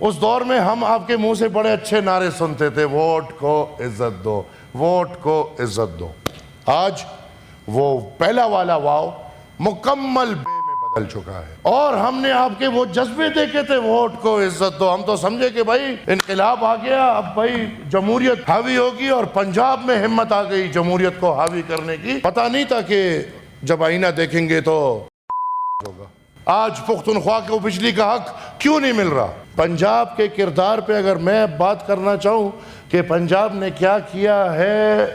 اس دور میں ہم آپ کے منہ سے بڑے اچھے نعرے سنتے تھے، ووٹ کو عزت دو، ووٹ کو عزت دو۔ آج وہ پہلا والا واو مکمل بے میں بدل چکا ہے، اور ہم نے آپ کے وہ جذبے دیکھے تھے، ووٹ کو عزت دو، ہم تو سمجھے کہ بھائی انقلاب آ گیا، اب بھائی جمہوریت حاوی ہوگی، اور پنجاب میں ہمت آ گئی جمہوریت کو حاوی کرنے کی۔ پتہ نہیں تھا کہ جب آئینہ دیکھیں گے تو ہوگا۔ آج پختونخوا کو بجلی کا حق کیوں نہیں مل رہا؟ پنجاب کے کردار پہ اگر میں بات کرنا چاہوں کہ پنجاب نے کیا کیا ہے،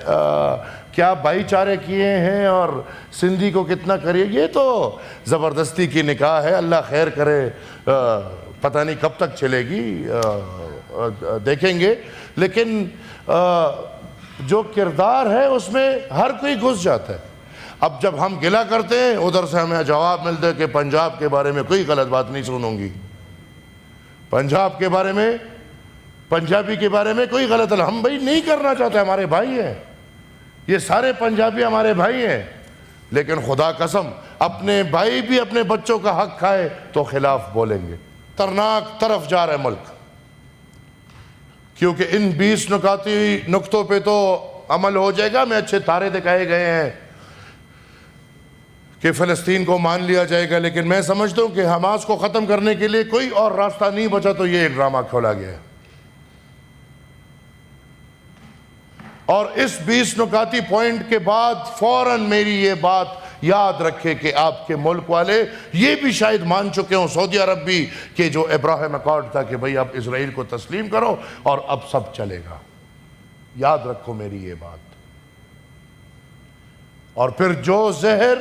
کیا بھائی چارے کیے ہیں اور سندھی کو کتنا کریے، یہ تو زبردستی کی نکاح ہے، اللہ خیر کرے، پتہ نہیں کب تک چلے گی، دیکھیں گے۔ لیکن جو کردار ہے اس میں ہر کوئی گھس جاتا ہے۔ اب جب ہم گلہ کرتے ہیں ادھر سے ہمیں جواب ملتا ہے کہ پنجاب کے بارے میں کوئی غلط بات نہیں سنوں گی، پنجاب کے بارے میں، پنجابی کے بارے میں کوئی غلط، ہم بھائی نہیں کرنا چاہتے، ہمارے بھائی ہیں، یہ سارے پنجابی ہمارے بھائی ہیں، لیکن خدا قسم اپنے بھائی بھی اپنے بچوں کا حق کھائے تو خلاف بولیں گے۔ خطرناک طرف جا رہا ہے ملک، کیونکہ ان 20 نکاتی نقطوں پہ تو عمل ہو جائے گا، میں اچھے تارے دکھائے گئے ہیں کہ فلسطین کو مان لیا جائے گا، لیکن میں سمجھتا ہوں کہ حماس کو ختم کرنے کے لیے کوئی اور راستہ نہیں بچا تو یہ ایک ڈرامہ کھولا گیا ہے۔ اور اس 20 نکاتی پوائنٹ کے بعد فوراً میری یہ بات یاد رکھے کہ آپ کے ملک والے یہ بھی شاید مان چکے ہوں، سعودی عرب بھی، کہ جو ابراہیم اکارڈ تھا کہ بھئی اب اسرائیل کو تسلیم کرو اور اب سب چلے گا۔ یاد رکھو میری یہ بات۔ اور پھر جو زہر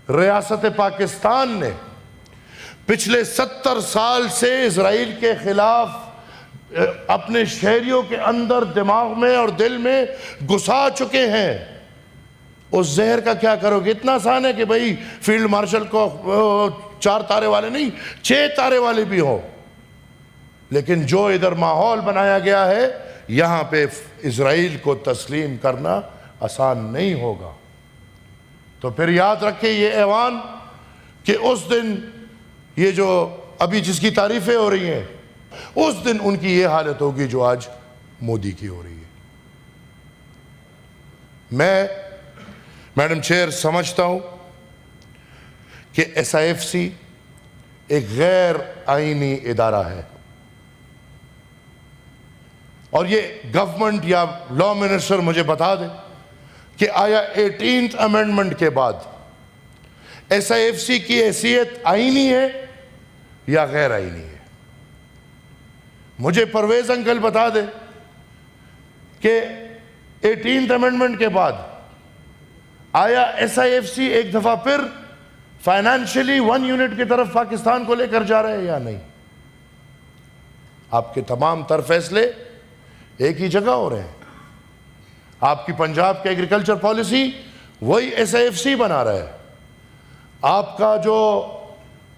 ریاست پاکستان نے پچھلے 70 سال سے اسرائیل کے خلاف اپنے شہریوں کے اندر، دماغ میں اور دل میں گھسا چکے ہیں، اس زہر کا کیا کرو گے؟ اتنا آسان ہے کہ بھئی فیلڈ مارشل کو 4 تارے والے نہیں 6 تارے والے بھی ہوں، لیکن جو ادھر ماحول بنایا گیا ہے یہاں پہ اسرائیل کو تسلیم کرنا آسان نہیں ہوگا۔ تو پھر یاد رکھیں یہ ایوان کہ اس دن یہ جو ابھی جس کی تعریفیں ہو رہی ہیں، اس دن ان کی یہ حالت ہوگی جو آج مودی کی ہو رہی ہے۔ میں میڈم چیئر سمجھتا ہوں کہ SIFC ایک غیر آئینی ادارہ ہے، اور یہ گورنمنٹ یا لا منسٹر مجھے بتا دے کہ آیا 18th امینڈمنٹ کے بعد SIFC کی حیثیت آئینی ہے یا غیر آئینی ہے؟ مجھے پرویز انکل بتا دے کہ 18th امینڈمنٹ کے بعد آیا SIFC ایک دفعہ پھر فائنانشلی 1 یونٹ کی طرف پاکستان کو لے کر جا رہے ہیں یا نہیں؟ آپ کے تمام تر فیصلے ایک ہی جگہ ہو رہے ہیں۔ آپ کی پنجاب کے ایگریکلچر پالیسی وہی SIFC بنا رہا ہے، آپ کا جو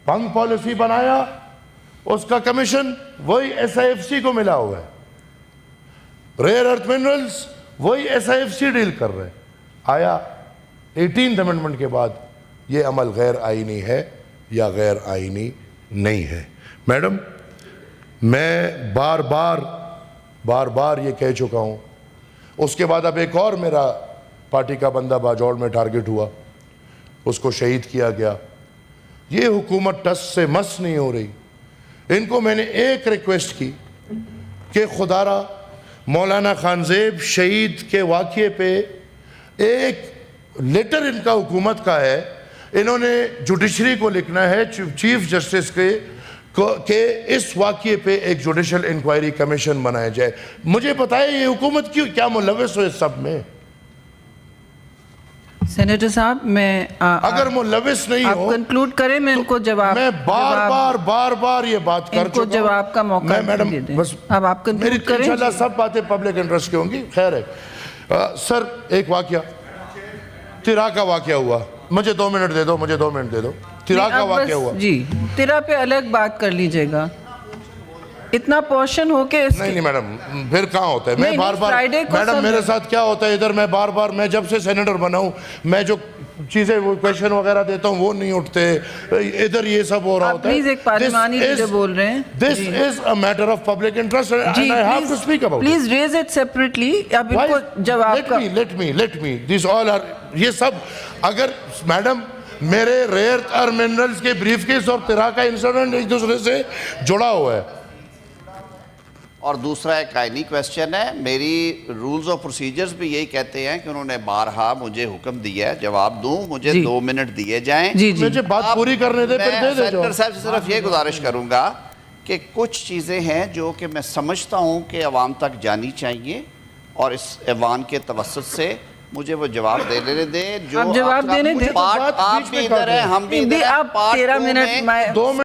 بنگ پالیسی بنایا اس کا کمیشن وہی SIFC کو ملا ہوا ہے، ریئر ارتھ منرلز وہی SIFC ڈیل کر رہے ہیں۔ آیا 18th امینڈمنٹ کے بعد یہ عمل غیر آئینی ہے یا غیر آئینی نہیں ہے؟ میڈم میں بار بار یہ کہہ چکا ہوں، اس کے بعد اب ایک اور میرا پارٹی کا بندہ باجوڑ میں ٹارگٹ ہوا، اس کو شہید کیا گیا۔ یہ حکومت ٹس سے مس نہیں ہو رہی۔ ان کو میں نے ایک ریکویسٹ کی کہ خدا را مولانا خانزیب شہید کے واقعے پہ ایک لیٹر ان کا حکومت کا ہے، انہوں نے جوڈیشری کو لکھنا ہے، چیف جسٹس کے، کہ اس واقعے پہ ایک جوڈیشل انکوائری کمیشن بنایا جائے۔ مجھے بتائے یہ حکومت کیا ملوث ہو اس سب میں؟ سینیٹر صاحب میں اگر ملوث نہیں آپ ہو کنکلوڈ کریں، میں ان کو جواب، میں بار یہ بات کر چکا ہوں، ان کو جواب کا موقع دے دیں۔ اب آپ کنکلوڈ کریں۔ انشاءاللہ سب باتیں پبلک انٹرسٹ کی ہوں گی۔ خیر ہے سر، ایک واقعہ تیرا کا واقعہ ہوا، مجھے 2 منٹ دے دو، تیرا کا واقعہ ہوا جی، تیرا پہ الگ بات کر لیجئے گا۔ اتنا پورشن ہو کے نہیں میڈم پھر کہاں ہوتا ہے؟ میں نہیں، بار بار Friday کو میڈم سب- میرے ساتھ کیا ہوتا ہے ادھر، میں بار بار میں جب سے سینیٹر بنا ہوں میں جو چیزیں وہ کویشچن وغیرہ دیتا ہوں وہ نہیں اٹھتے، ادھر یہ سب ہو رہا آپ ہوتا ہے. پلیز ایک پارلیمانی لیڈر بول رہے ہیں. This is a matter of public interest and I have to speak about it. Please raise it separately. اب ان کو جب آپ کا Let me. These all are یہ سب اگر میڈم میرے ریئر ارتھ منرلز کے بریف کیس اور تیرا کا انسیڈنٹ ایک دوسرے سے جڑا ہوا ہے. اور دوسرا ایک آئینی کویسچن ہے، میری رولز اور پروسیجرز بھی یہی کہتے ہیں کہ انہوں نے بارہا مجھے حکم دیا ہے جواب دوں، مجھے 2 منٹ دیے جائیں. جی جی مجھے بات پوری کرنے دے، پھر دے میں دے جو. سینیٹر صاحب سے صرف یہ گزارش کروں گا کہ کچھ چیزیں ہیں جو کہ میں سمجھتا ہوں کہ عوام تک جانی چاہیے اور اس ایوان کے توسط سے مجھے وہ جواب دے لینے دیں. جو آپ جواب دینے دیں. آپ بھی ادھر ہیں، ہم بھی ادھر ہیں. آپ 13 منٹ 2 منٹ